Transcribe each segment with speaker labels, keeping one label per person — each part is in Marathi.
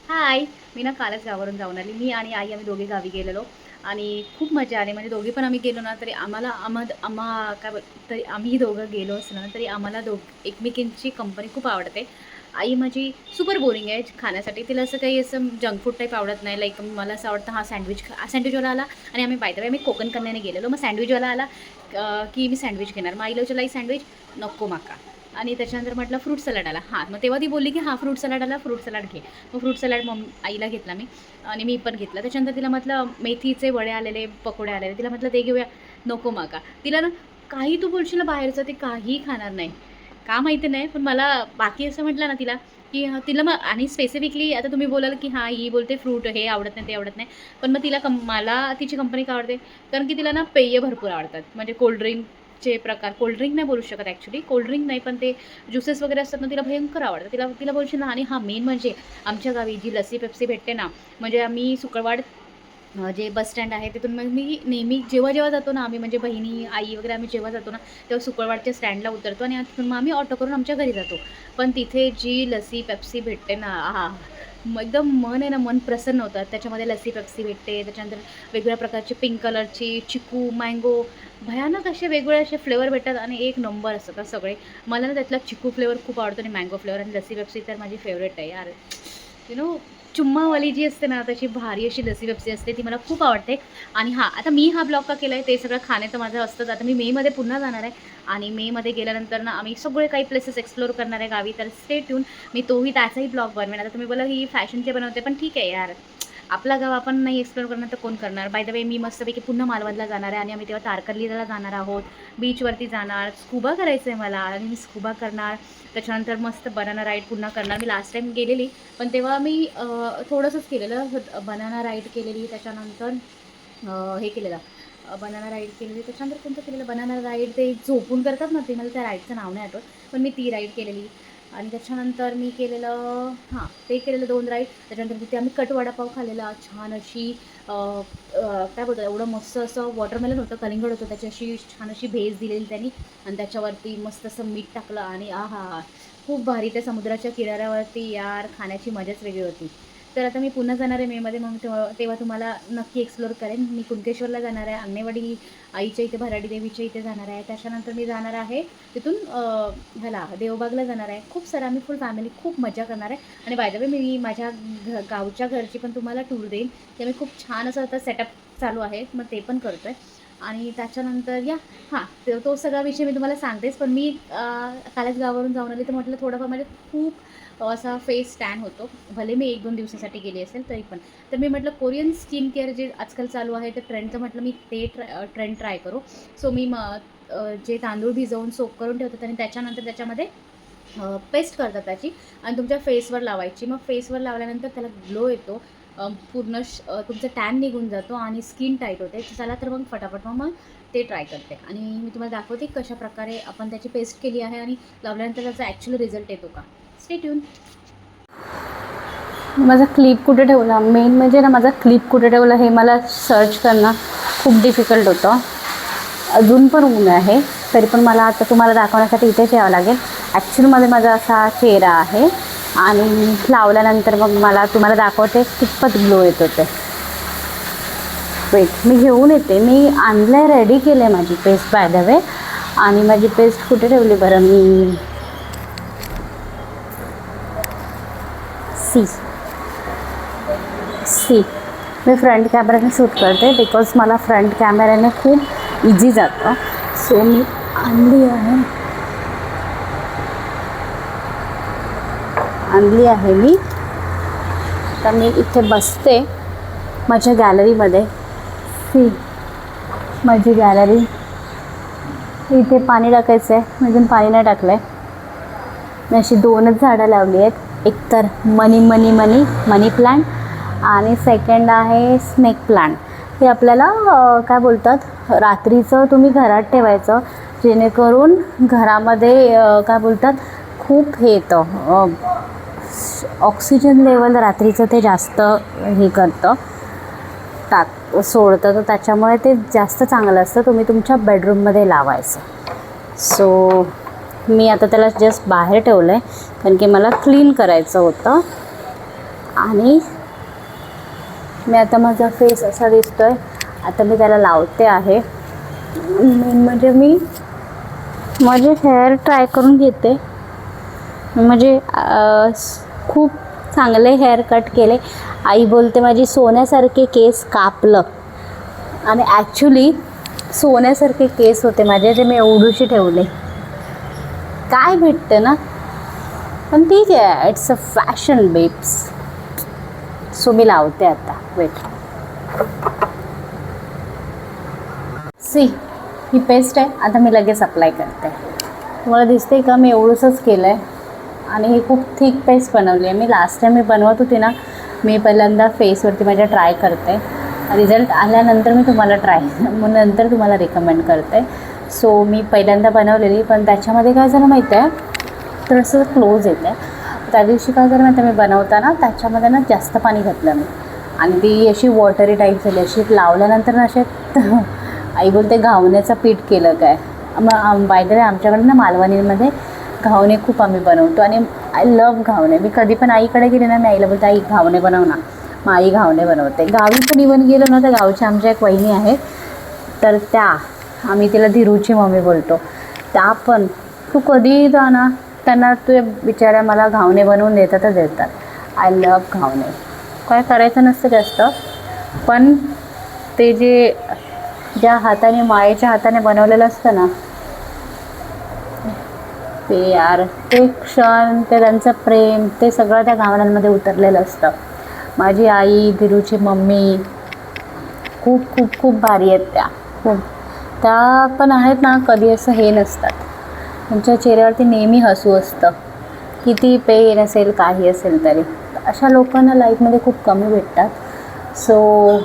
Speaker 1: हाय. मी ना कालच गावावरून जाऊन आली. मी आणि आई आम्ही दोघे गावी गेलेलो आणि खूप मजा आली. म्हणजे दोघी पण आम्ही गेलो ना तरी आम्हाला काय तरी आम्ही दोघं गेलो असलो ना तरी आम्हाला एकमेकींची कंपनी खूप आवडते. आई माझी सुपर बोरिंग आहे खाण्यासाठी. तिला असं काही असं जंक फूड टाईप आवडत नाही. लाईक मला असं आवडतं सँडविचवाला आला आणि आम्ही बाय द वे आम्ही कोकण कन्याने गेलेलो. मग सँडविचवाला आला की मी सँडविच घेणार. मग आईला विचारलं, आई सँडविच नको माका. आणि त्याच्यानंतर म्हटलं फ्रूट सलाड आला. हां, मग तेव्हा ती बोलली की हां, फ्रूट सलाड आला, फ्रूट सलाड घे. मग फ्रूट सलाड आईला घेतला मी आणि मी पण घेतला. त्याच्यानंतर तिला म्हटलं मेथीचे वडे आलेले, पकोडे आलेले. तिला म्हटलं ते घेऊया. नको माका. तिला ना काही तू बोलशील ना बाहेरचं ते काहीही खाणार नाही. का माहिती नाही, पण मला बाकी असं म्हटलं ना तिला, की तिला मग आणि स्पेसिफिकली आता तुम्ही बोलाल, की हां, ही बोलते फ्रूट हे आवडत नाही, ते आवडत नाही. पण मग मला तिची कंपनी का आवडते? कारण की तिला ना पेय भरपूर आवडतात. म्हणजे कोल्ड्रिंकचे प्रकार कोल्ड्रिंक नाही बोलू शकत ॲक्च्युली. कोल्ड्रिंक नाही, पण ते ज्युसेस वगैरे असतात ना, तिला भयंकर आवडतं. तिला तिला बोलशील ना आणि हां, मेन म्हणजे आमच्या गावी जी लस्सी पेप्सी भेटते ना, म्हणजे आम्ही शुक्रवार जे बस स्टँड आहे तिथून मग मी नेहमी जेव्हा जातो ना आम्ही म्हणजे बहिणी, आई वगैरे आम्ही जेव्हा जातो ना, तेव्हा शुक्रवारच्या स्टँडला उतरतो आणि तिथून मग आम्ही ऑटो करून आमच्या घरी जातो. पण तिथे जी लस्सी पेप्सी भेटते ना, आहा! मग एकदम मन आहे ना, मन प्रसन्न होतं. त्याच्यामध्ये लस्सी पेप्सी भेटते. त्याच्यानंतर वेगवेगळ्या प्रकारची पिंक कलरची चिकू, मँगो भयानक असे वेगवेगळे असे फ्लेवर भेटतात आणि एक नंबर असतात सगळे. मला ना त्यातला चिकू फ्लेवर खूप आवडतो आणि मँगो फ्लेवर आणि लस्सी पेप्सी तर माझी फेवरेट आहे यार. यू नो चुम्मावाली जी असते ना, तशी भारी अशी लस्सी पेप्सी असते, ती मला खूप आवडते. आणि हां, आता मी हा ब्लॉग का केला आहे, ते सगळं खाणे तर माझं असतंच. आता मी मेमध्ये पुन्हा जाणार आहे आणि मेमध्ये गेल्यानंतर ना, आम्ही सगळे काही प्लेसेस एक्सप्लोर करणार आहे गावी. तर स्टे ट्यून. मी त्याचाही ब्लॉग बनवेन. आता तुम्ही बोलाल, ही फॅशनचे बनवते, पण ठीक आहे यार. आपलं गाव आपण नाही एक्सप्लोर करणार तर कोण करणार? बाय द वे मी मस्तपैकी पुन्हा मालवणला जाणार आहे आणि आम्ही तेव्हा तारकर्लीला जाणार आहोत. बीचवरती जाणार. स्कुबा करायचं आहे मला आणि मी स्कुबा करणार. त्याच्यानंतर मस्त बनाना राईड पुन्हा करणार. मी लास्ट टाईम गेलेली, पण तेव्हा मी थोडंसंच केलेलं. बनाना राईड केलेली. त्याच्यानंतर हे केलेलं बनाना राईड केलेली. त्याच्यानंतर कोणतं केलेलं बनाना राईड ते झोपून करतात ना, ते मला त्या राईडचं नाव नाही आठवत. पण मी ती राईड केलेली. आणि त्याच्यानंतर मी केलेलं हां, ते केलेलं 2 राईड. त्याच्यानंतर तिथे आम्ही कट वडापाव खाल्लेला. छान अशी काय बोलतात एवढं मस्त असं वॉटरमेलन होतं, कलिंगड होतं. त्याची अशी छान अशी भेस दिलेली त्यांनी आणि त्याच्यावरती मस्त असं मीठ टाकलं आणि आहाहा! खूप भारी. त्या समुद्राच्या किनाऱ्यावरती यार खाण्याची मजाच वेगळी होती. तर आता मी पुन्हा जाणार आहे मेमध्ये. मग तेव्हा तुम्हाला नक्की एक्सप्लोर करेन. मी कुणकेश्वरला जाणार आहे, आंगणेवाडी आईच्या इथे, भराडी देवीच्या इथे जाणार आहे. त्याच्यानंतर मी जाणार आहे तिथून ह्याला देवबागला जाणार आहे. खूप सारं आम्ही फुल फॅमिली खूप मजा करणार आहे. आणि बाय द वे मी माझ्या गावच्या घरची पण तुम्हाला टूर देईन. ते मी खूप छान असं आता सेटअप चालू आहे, मग ते पण करतो आहे. आणि त्याच्यानंतर हां, तो सगळा विषय मी तुम्हाला सांगतेच. पण मी कालच गावावरून जाऊन आले, तर म्हटलं थोडंफार म्हणजे खूप असा फेस टॅन होतो. भले मी 1-2 दिवसासाठी गेली असेल तरी पण. तर मी म्हटलं कोरियन स्किन केअर जे आजकाल चालू आहे ते ट्रेंडचं, म्हटलं मी ते ट्रेंड ट्राय करू. सो मी जे तांदूळ भिजवून सोक करून ठेवतात आणि त्याच्यानंतर त्याच्यामध्ये पेस्ट करतात त्याची आणि तुमच्या फेसवर लावायची. मग फेसवर लावल्यानंतर त्याला ग्लो येतो. तुमचं टॅन निघून जातो आणि स्किन टाईट होते. चला तर मग फटाफट मग ते ट्राय करते आणि मी तुम्हाला दाखवते कशाप्रकारे आपण त्याची पेस्ट केली आहे आणि लावल्यानंतर त्याचा ॲक्च्युअल रिझल्ट येतो का. Stay tune.
Speaker 2: माझा क्लिप कुठे ठेवला, मेन म्हणजे ना माझा क्लिप कुठे ठेवला हे मला सर्च करणं खूप डिफिकल्ट होतं. अजून पण ऊन आहे, तरी पण मला आता तुम्हाला दाखवण्यासाठी इथेच यावं लागेल. ॲक्च्युअलमध्ये माझा असा चेहरा आहे आणि लावल्यानंतर मग मला तुम्हाला दाखवते कितपत ग्लो येतो ते. वेट, मी घेऊन येते. मी आणलं रेडी केलं आहे माझी पेस्ट बाय द वे. आणि माझी पेस्ट कुठे ठेवली बरं, मी सी मी फ्रंट कॅमेऱ्याने शूट करते बिकॉज मला फ्रंट कॅमेऱ्याने खूप इझी जातं. सो मी आणली आहे मी. तर मी इथे बसते माझ्या गॅलरीमध्ये. माझी गॅलरी इथे पाणी टाकायचं आहे, मी अजून पाणी नाही टाकलं आहे. मी अशी 2च झाडं लावली आहेत. एक तर मनी प्लांट आणि सेकंड आहे स्नेक प्लांट. हे आपल्याला काय बोलतात, रात्रीचं तुम्ही घरात ठेवायचं जेणेकरून घरामध्ये काय बोलतात खूप हे येतं, ऑक्सिजन लेवल रात्रीचं ते जास्त हे करतं, सोडतं. तर त्याच्यामुळे ते जास्त चांगलं असतं. तुम्ही तुमच्या बेडरूममध्ये लावायचं. सो मी आता त्याला जस्ट बाहेर ठेवलं आहे कारण की मला क्लीन करायचं होतं. आणि मी आता माझा फेस असा दिसतोय. आता मी त्याला लावते आहे. म्हणजे मी माझे हेअर ट्राय करून घेते. म्हणजे खूप चांगले हेअर कट केले. आई बोलते माझी सोन्यासारखे केस कापलं, आणि ॲक्च्युली सोन्यासारखे केस होते माझे, ते मी एवढूशी ठेवले. काय भेटते ना, पण ठीक आहे, it's a fashion babes. So मी लावते आता. वेट, सी ही पेस्ट आहे. आता मी लगेच अप्लाय करते. तुम्हाला दिसते का, मी एवढंसंच केलं आहे आणि ही खूप थिक पेस्ट बनवली आहे. मी लास्ट टाईम मी बनवत होती ना, मी पहिल्यांदा फेसवरती माझ्या ट्राय करते. रिझल्ट आल्यानंतर मी तुम्हाला मग नंतर तुम्हाला रिकमेंड करते. सो मी पहिल्यांदा बनवलेली, पण त्याच्यामध्ये काय झालं माहीत आहे, थोडंसं क्लोज येतं आहे. त्या दिवशी काय झालं माहिती आहे, मी बनवताना त्याच्यामध्ये ना जास्त पाणी घातलं मी, आणि ती अशी वॉटरी टाईप झाली. अशी लावल्यानंतर ना असे आई बोलते घावण्याचं पीठ केलं काय. मग बाय द वे आमच्याकडे ना मालवणीमध्ये घावणे खूप आम्ही बनवतो, आणि आय लव्ह घावणे. मी कधी पण आईकडे गेले ना, मी आईला बोलते आई घावणे बनव ना. मग आई घावणे बनवते. गावी पण इवन गेलो ना, तर गावच्या आमच्या एक वहिनी आहेत, तर त्या आम्ही तिला धीरूची मम्मी बोलतो. त्या पण तू कधी जा ना, त्यांना तुझ्या बिचाऱ्या मला घावणे बनवून देतातच देतात. I love ghavane. काय करायचं नसतं जास्त, पण ते ज्या हाताने, मायेच्या हाताने बनवलेलं असतं ना, ते यार, ते क्षण, ते त्यांचं प्रेम, ते सगळं त्या घावण्यांमध्ये उतरलेलं असतं. माझी आई, धीरूची मम्मी खूप खूप खूप भारी आहेत त्या. खूप त्या पण आहेत ना, कधी असं हे नसतात. त्यांच्या चेहऱ्यावरती नेहमी हसू असतं, किती पेन असेल, काही असेल तरी. अशा लोकांना लाईफमध्ये खूप कमी भेटतात. सो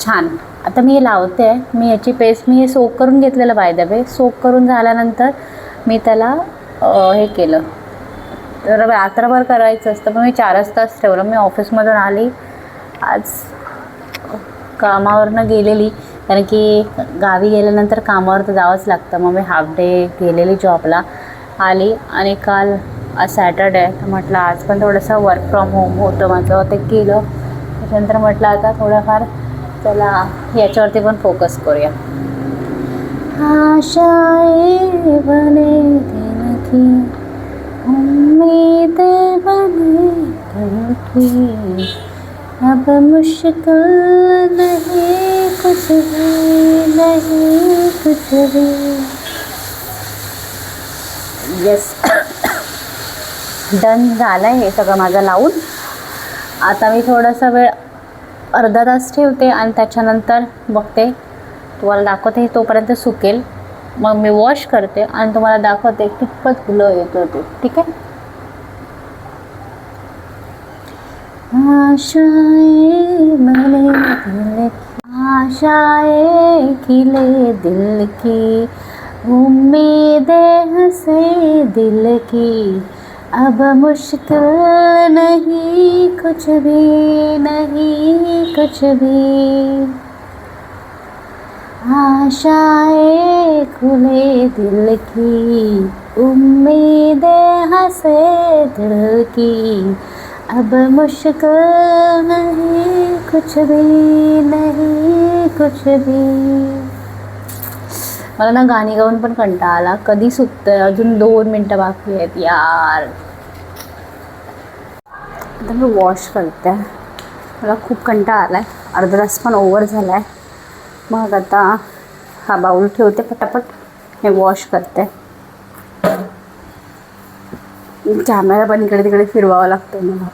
Speaker 2: छान. आता मी हे लावते आहे. मी याची पेस्ट मी हे सोक करून घेतलेलं बाय द वे. सोक करून झाल्यानंतर मी त्याला हे केलं. तर रात्रभर करायचं असतं, पण मी 4च तास ठेवलं. मी ऑफिसमधून आली, आज कामावरनं गेलेली, कारण की गावी गेल्यानंतर कामावर तर जावंच लागतं. मग मी हाफ डे गेलेली जॉबला, आली, आणि काल आज सॅटर्डे आहे, तर म्हटलं आज पण थोडंसं वर्क फ्रॉम होम होतं माझं, ते केलं. त्याच्यानंतर म्हटलं आता थोडंफार चला याच्यावरती पण फोकस करूया. आशाएं बने दिल की, उम्मीदें बने दिल की, अब मुश्किल नहीं कुछ भी, नहीं कुछ भी. येस, डन झालं आहे हे सगळं माझं लावून. आता मी थोडासा वेळ, अर्धा तास ठेवते, आणि त्याच्यानंतर बघते, तुम्हाला दाखवते. तोपर्यंत सुकेल, मग मी वॉश करते आणि तुम्हाला दाखवते कितपत ग्लो येतो ते. ठीक आहे. आशाएं बने दिल की, आशाएं खिले दिल की, उम्मीदें हंसे दिल की, अब मुश्किल नहीं कुछ भी, नहीं कुछ भी. आशाएं खुले दिल की, उम्मीदें हंसे दिल की, अब मुश्किल नहीं कुछ भी, नहीं कुछ भी. मला ना गाणी गाऊन पण कंटाळा आला. कधी सुकतंय, अजून 2 मिनटं बाकी आहेत यार. आता मी वॉश करते. मला खूप कंटाळा आला आहे. अर्धा तास पण ओव्हर झाला आहे. मग आता हा बाऊल ठेवते, पटापट हे वॉश करते. कॅमेरा पण इकडे तिकडे फिरवावा लागतो मला.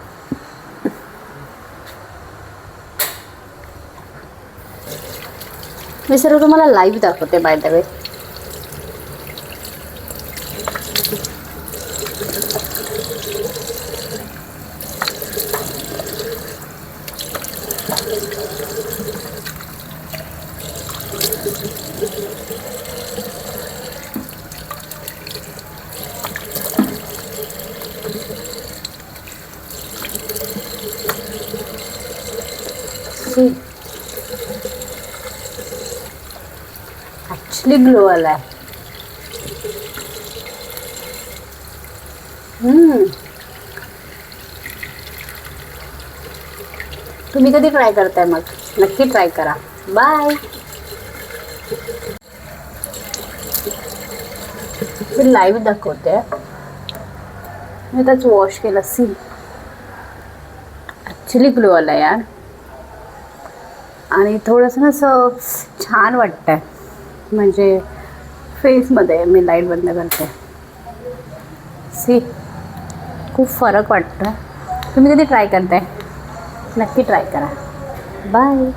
Speaker 2: मी सर्व तुम्हाला लाईव्ह दाखवते by the way. Actually glow आला आहे. तुम्ही कधी ट्राय करताय मग? नक्की ट्राय करा. बाय. मी लाईव्ह दाखवते. मी त्याच वॉश केलं. सी ॲक्च्युली ग्लो आला यार. आणि थोडंसं ना असं छान वाटतं आहे, म्हणजे फेसमध्ये. मी लाईट बंद करते. सी खूप फरक वाटतो. तुम्ही कधी ट्राय करताय? नक्की ट्राय करा. बाय.